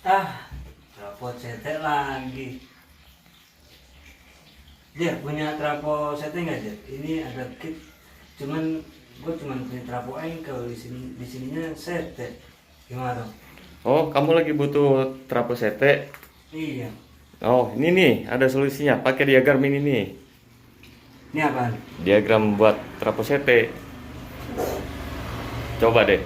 Trafo CT lagi. Dia punya trafo CT nggak dia? Ini ada kit. Gue cuman punya trafo engkel di sininya CT. Gimana dong? Oh, kamu lagi butuh trafo sete. Iya. Oh, ini nih ada solusinya. Pakai diagram ini nih. Ini apaan? Diagram buat trafo sete. Coba deh.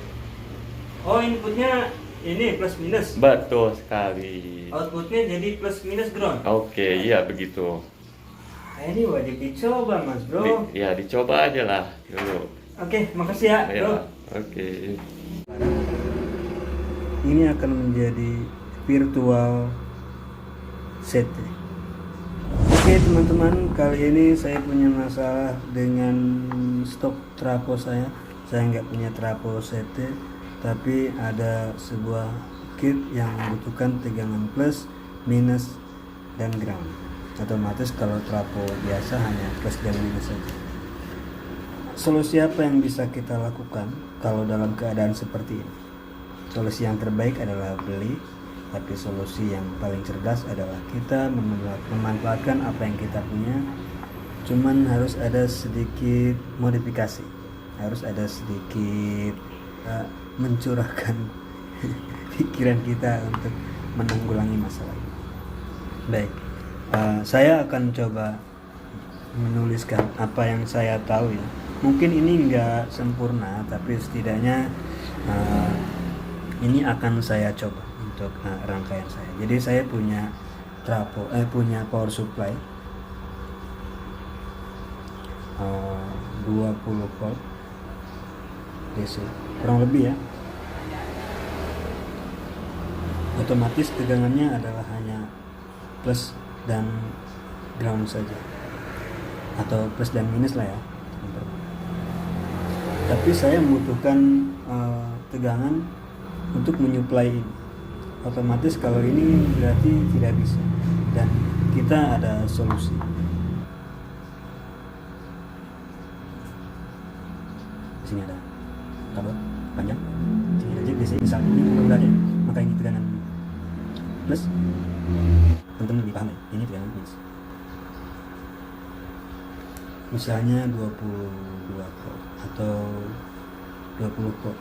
Oh, inputnya ini plus minus. Betul sekali. Outputnya jadi plus minus ground. Oke, iya begitu. Ini wajib dicoba mas bro. Ya dicoba aja lah dulu. Oke, makasih ya Ya, bro. oke. Ini akan menjadi virtual set. Oke teman-teman, kali ini saya punya masalah dengan stok trafo saya. Saya nggak punya trafo set, tapi ada sebuah kit yang membutuhkan tegangan plus, minus, dan ground. Otomatis kalau trafo biasa hanya plus dan minus saja. Solusi apa yang bisa kita lakukan kalau dalam keadaan seperti ini? Solusi yang terbaik adalah beli, tapi solusi yang paling cerdas adalah kita memanfaatkan apa yang kita punya. Cuman harus ada sedikit modifikasi, harus ada sedikit mencurahkan pikiran kita untuk menanggulangi masalah ini. Baik, saya akan coba menuliskan apa yang saya tahu ya. Mungkin ini nggak sempurna, tapi setidaknya ini akan saya coba untuk rangkaian saya. Jadi saya punya punya power supply 20 volt DC kurang lebih ya. Otomatis tegangannya adalah hanya plus dan ground saja, atau plus dan minus lah ya. Tapi saya membutuhkan tegangan untuk menyuplai ini. Otomatis kalau ini berarti tidak bisa, dan kita ada solusi. Di sini ada kabel panjang, sini ada jack DC, misalnya ini udah ada, maka ini tegangan plus, teman-teman lebih paham ya, ini tegangan minus. Misalnya 22 volt atau 20 volt.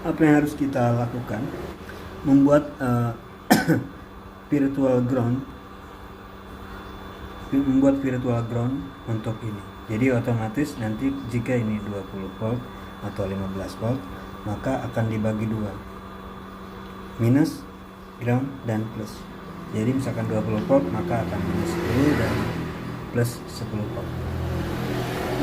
Apa yang harus kita lakukan? Membuat virtual ground untuk ini. Jadi otomatis nanti jika ini 20 volt atau 15 volt, maka akan dibagi dua, minus, ground, dan plus. Jadi misalkan 20 volt maka akan minus 10 dan plus 10 volt.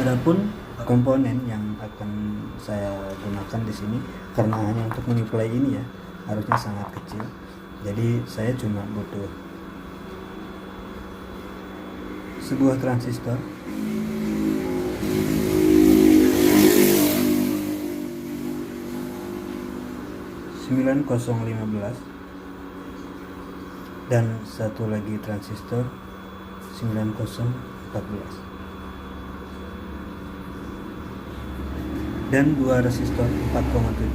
Adapun komponen yang akan saya gunakan di sini, karena hanya untuk menyuplai ini ya, harusnya sangat kecil. Jadi saya cuma butuh sebuah transistor, dan satu lagi transistor 9014, dan dua resistor 4,7.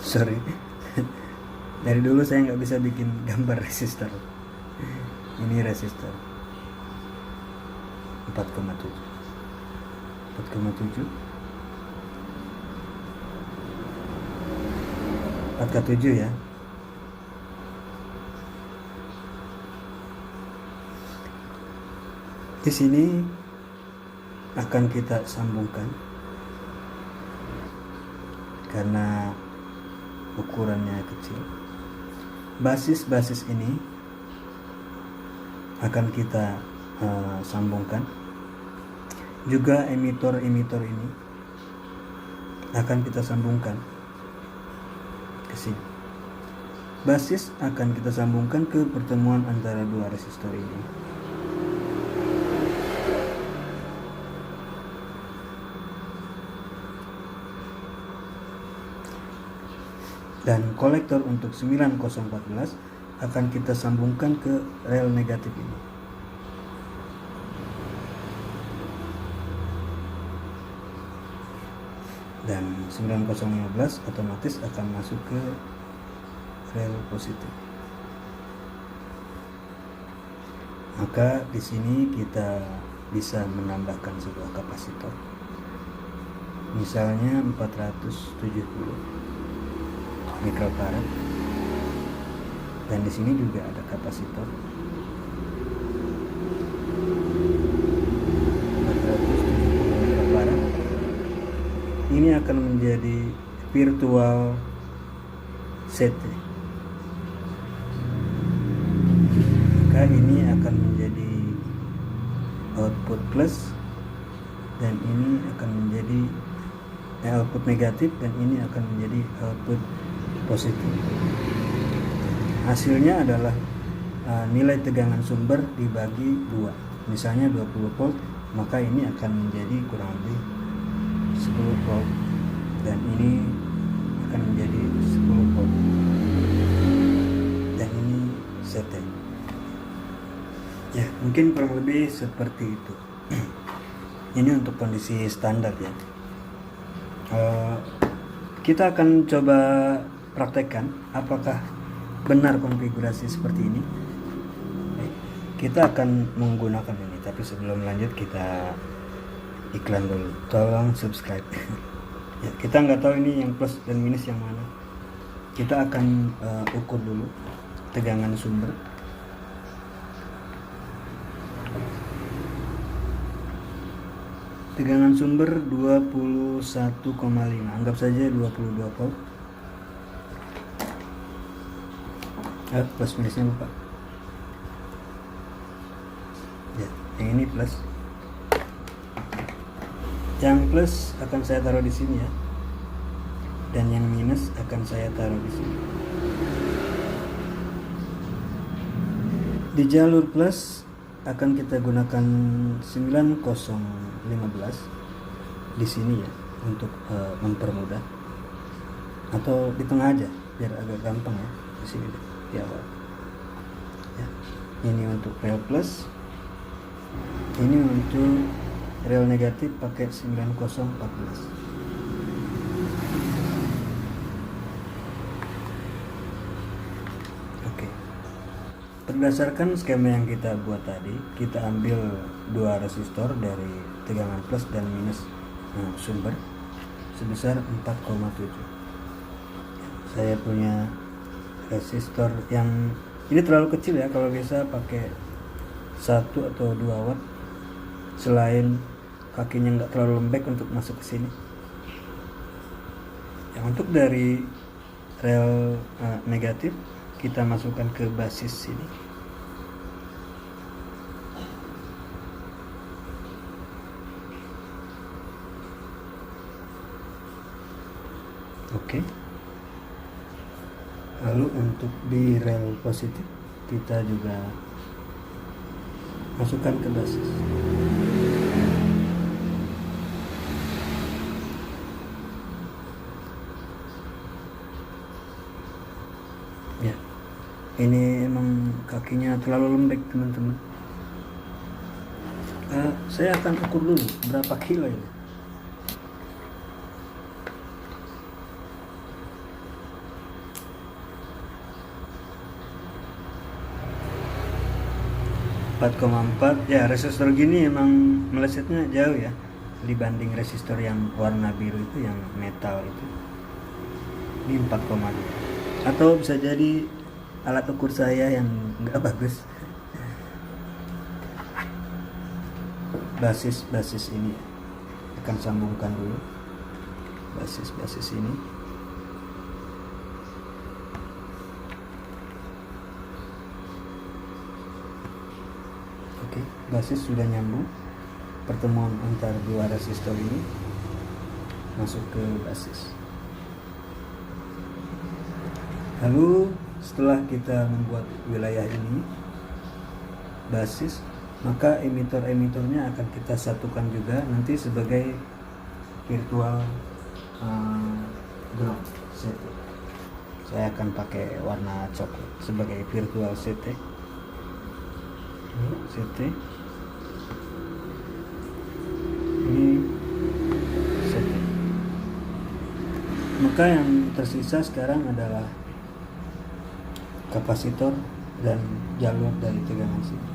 Sorry, dari dulu saya nggak bisa bikin gambar resistor. Ini resistor 4,7 ya. Di sini akan kita sambungkan karena ukurannya kecil. Basis ini akan kita sambungkan. Juga emitor ini akan kita sambungkan ke sini. Basis akan kita sambungkan ke pertemuan antara dua resistor ini. Dan kolektor untuk 9014 akan kita sambungkan ke rel negatif ini. dan 9015 otomatis akan masuk ke rel positif. Maka di sini kita bisa menambahkan sebuah kapasitor, misalnya 470 mikrofarad, dan di sini juga ada kapasitor 470 mikrofarad. Ini akan menjadi virtual CT. Maka ini akan menjadi output plus, dan ini akan menjadi output negatif, dan ini akan menjadi output positif. Hasilnya adalah nilai tegangan sumber dibagi 2, misalnya 20 volt, maka ini akan menjadi kurang lebih 10 volt, dan ini akan menjadi 10 volt, dan ini CT. Ya, mungkin kurang lebih seperti itu. Ini untuk kondisi standar ya. Kita akan coba praktekkan apakah benar konfigurasi seperti ini. Kita akan menggunakan ini, tapi sebelum lanjut kita iklan dulu. Tolong subscribe. Ya, kita nggak tahu ini yang plus dan minus yang mana. Kita akan ukur dulu tegangan sumber. Tegangan sumber 21,5, anggap saja 22 volt. Plus minusnya lupa. Ya, yang ini plus. Yang plus akan saya taruh di sini ya. Dan yang minus akan saya taruh di sini. Di jalur plus akan kita gunakan 9015 di sini ya, untuk mempermudah, atau di tengah aja biar agak gampang ya, di sini deh, di awal ya. Ini untuk rel plus, ini untuk rel negatif pakai 9014. Berdasarkan skema yang kita buat tadi, kita ambil 2 resistor dari tegangan plus dan minus sumber sebesar 4,7. Saya punya resistor yang ini terlalu kecil ya, kalau bisa pakai 1 atau 2 watt, selain kakinya nggak terlalu lembek untuk masuk ke sini. Yang untuk dari rel negatif kita masukkan ke basis sini. Oke. Lalu untuk di rel positif kita juga masukkan ke basis. Ya. Ini emang kakinya terlalu lembek teman-teman. Saya akan ukur dulu berapa kilo ini. ,4 ya, resistor gini emang melesetnya jauh ya dibanding resistor yang warna biru itu, yang metal itu. Ini 4,2, atau bisa jadi alat ukur saya yang nggak bagus. Basis ini akan sambungkan dulu basis ini. Oke, basis sudah nyambung. Pertemuan antara 2 resistor ini masuk ke basis. Lalu setelah kita membuat wilayah ini basis, maka emitor-emitornya akan kita satukan juga nanti sebagai virtual ground CT. Saya akan pakai warna coklat sebagai virtual CT. CT. Ini CT. Maka yang tersisa sekarang adalah kapasitor dan jalur dari tegangan sini.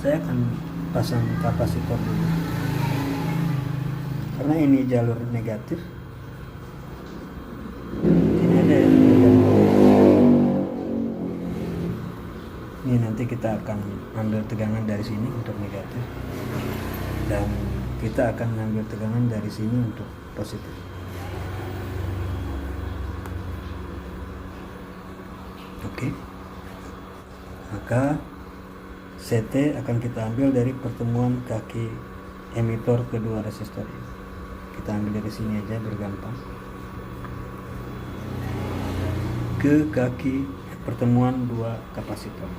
Saya akan pasang kapasitor dulu karena ini jalur negatif. Ini ada ya, ini nanti kita akan ambil tegangan dari sini untuk negatif dan kita akan ambil tegangan dari sini untuk positif. Oke. Maka CT akan kita ambil dari pertemuan kaki emitor kedua resistor ini. Kita ambil dari sini aja biar gampang. Ke kaki pertemuan dua kapasitor.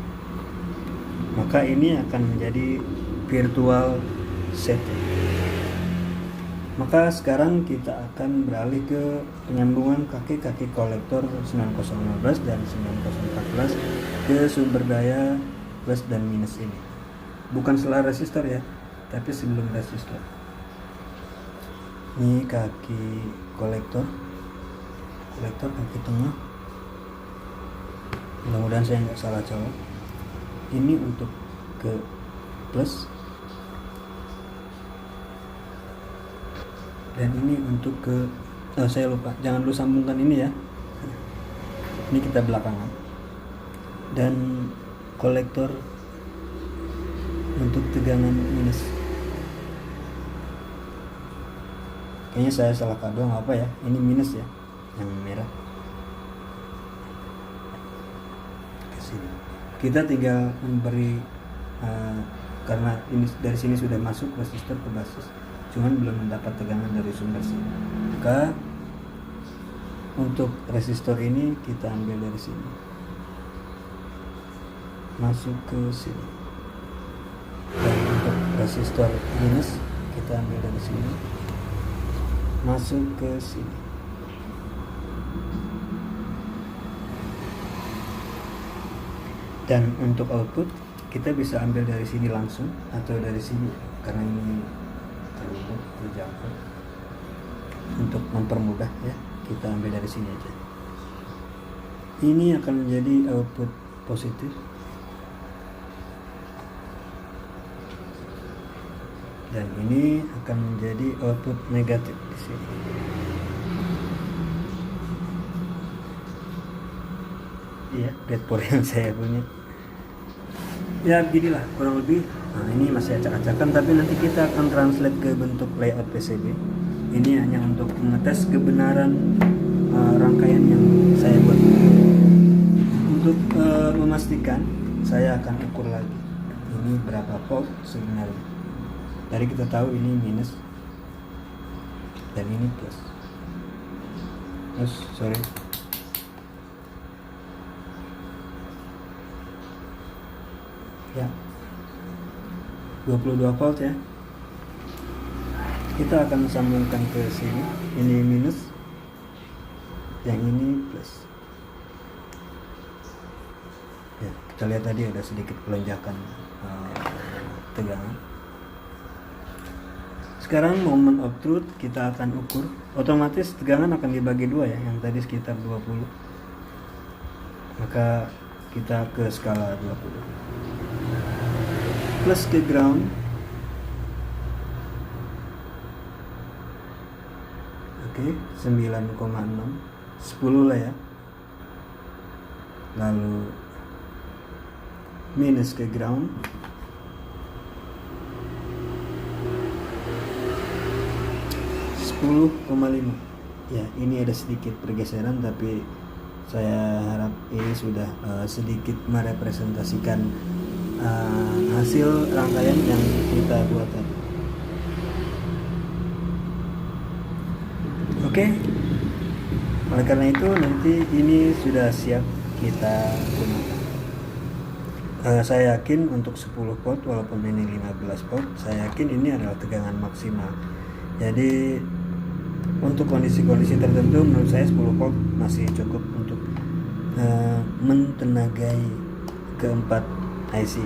Maka ini akan menjadi virtual CT. Maka sekarang kita akan beralih ke penyambungan kaki-kaki kolektor 9015 dan 9014 ke sumber daya plus dan minus ini. Bukan setelah resistor ya, tapi sebelum resistor. Ini kaki kolektor kaki tengah. Mudah-mudahan saya nggak salah colok. Ini untuk ke plus dan ini untuk ke saya lupa, jangan dulu sambungkan ini ya. Ini kita belakangan. Dan kolektor untuk tegangan minus. Kayaknya saya salah kado, nggak apa ya. Ini minus ya, yang merah. Ke sini. Kita tinggal memberi karena ini dari sini sudah masuk resistor ke basis, cuman belum mendapat tegangan dari sumber sini. Maka untuk resistor ini kita ambil dari sini, masuk ke sini. Dan untuk resistor minus kita ambil dari sini, masuk ke sini. Dan untuk output kita bisa ambil dari sini langsung atau dari sini karena ini terjangkau. Untuk mempermudah ya, kita ambil dari sini aja. Ini akan menjadi output positif dan ini akan menjadi output negatif di sini. Iya, breadboard yang saya punya. Ya beginilah kurang lebih. Nah, ini masih acak-acakan, tapi nanti kita akan translate ke bentuk layout PCB. Ini hanya untuk mengetes kebenaran rangkaian yang saya buat. Untuk memastikan, saya akan ukur lagi ini berapa volt sebenarnya. Tadi kita tahu ini minus dan ini plus. Sorry. Ya, 22 volt ya. Kita akan sambungkan ke sini. Ini minus, yang ini plus. Ya, kita lihat tadi ada sedikit pelonjakan tegangan. Sekarang moment of truth kita akan ukur. Otomatis tegangan akan dibagi dua ya, yang tadi sekitar 20. Maka kita ke skala 20. Plus ke ground. Oke, 9,6, 10 lah ya. Lalu minus ke ground. ,5. Ya, ini ada sedikit pergeseran, tapi saya harap ini sudah sedikit merepresentasikan hasil rangkaian yang kita buat tadi. Oke. Oleh karena itu nanti ini sudah siap kita gunakan. Saya yakin untuk 10 volt walaupun ini 15 volt, saya yakin ini adalah tegangan maksimal. Jadi untuk kondisi-kondisi tertentu menurut saya 10 volt masih cukup untuk mentenagai keempat IC.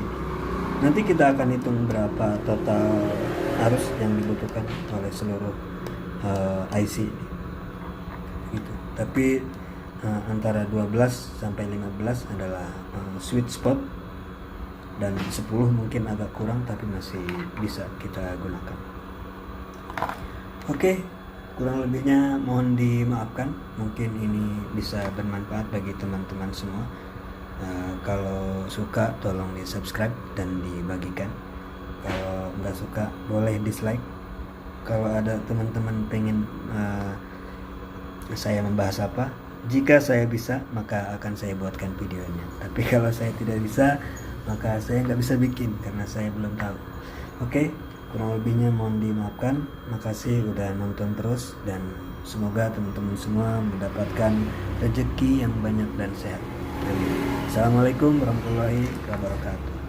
Nanti kita akan hitung berapa total arus yang dibutuhkan oleh seluruh IC ini. Gitu. tapi antara 12 sampai 15 adalah sweet spot, dan 10 mungkin agak kurang tapi masih bisa kita gunakan. Oke, kurang lebihnya mohon dimaafkan. Mungkin ini bisa bermanfaat bagi teman-teman semua. Kalau suka tolong di subscribe dan dibagikan. Kalau nggak suka boleh dislike. Kalau ada teman-teman pengen saya membahas apa, jika saya bisa maka akan saya buatkan videonya. Tapi kalau saya tidak bisa maka saya nggak bisa bikin karena saya belum tahu. Oke, kurang lebihnya mohon dimaafkan. Makasih udah nonton terus, dan semoga teman-teman semua mendapatkan rezeki yang banyak dan sehat. Amin. Assalamualaikum warahmatullahi wabarakatuh.